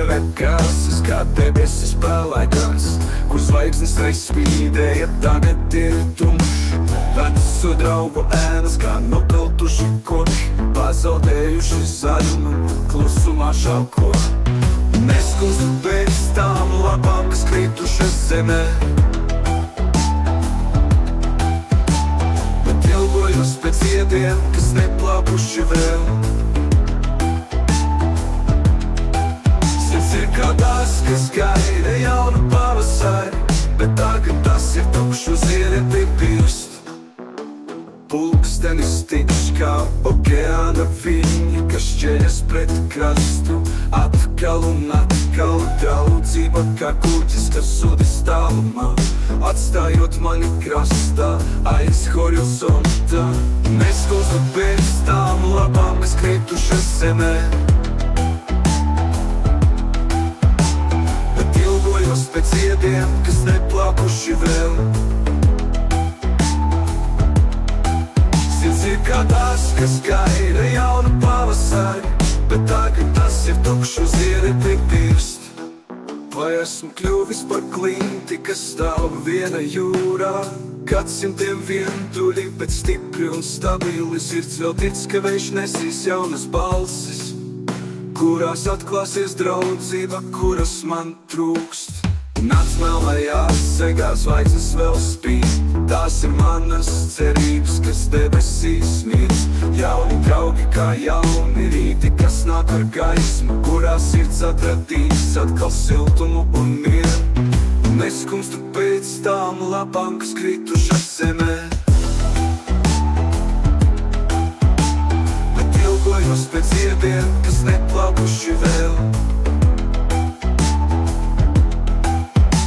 Debesis kā debesis pelēkās, kur zvaigznes reiz spīdēja, tagad ir tumšs. Vecu draugu ēnas kā nopeltuši koki, pazaudējuši zaļumu, klusumā šauko. Neskustu pēc tām lapām, kas kritušas zemē, bet ilgojos pēc iediem, kas neplāpuši vēl. Sirds ir kā tās, kas gaida jaunu pavasari, bet tagad tas ir tukšs, uz ieri pirst. Pulkstenis tikš kā okeāna viļņi, kas šķeļas pret krastu. Atkal un atkal draudzība kā kuģis, kas sudis tālumā, atstājot mani krastā aiz horizonta. Neskustu pēc tām lapām, kas kritušas zemē, bet ilgojos pēc iediem, kas neplākuši vēl. Sirds ir kā tās, kas gaida jaunu pavasari, bet tagad tas ir tukšs, uz ieri pirst. Vai esmu kļuvis par klinti, kas stāv viena jūrā? Gadsimtiem vientuļi, bet stipri un stabili. Sirds vēl tic, ka vējš nesīs jaunas balsis, kurās atklāsies draudzība, kuras man trūkst. Nakts melnajās segās zvaigznes vēl spīd, tās ir manas cerības, kas debesīs sniedz. Jauni draugi kā jauni rīti, kas nāk ar gaismu, kurā sirds atradīs atkal siltumu un mieru. Neskumstu pēc tām lapām, kas kritušas zemē, bet ilgojos pēc iediem, kas neplāpuši vēl.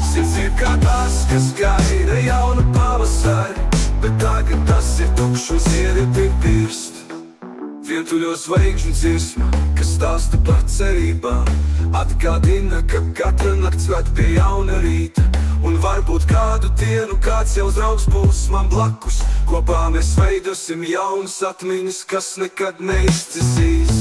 Sirds ir kā tās, kas gaida jaunu pavasari, bet tagad tas ir tukšs, uz ieri pirst. Vientuļo zvaigžņu dziesma, kas stāsta par cerībām, atgādina, ka katra nakts ved pie jauna rīta. Un varbūt kādu dienu kāds jau draugs būs man blakus, kopā mēs veidosim jaunas atmiņas, kas nekad neizdzisīs.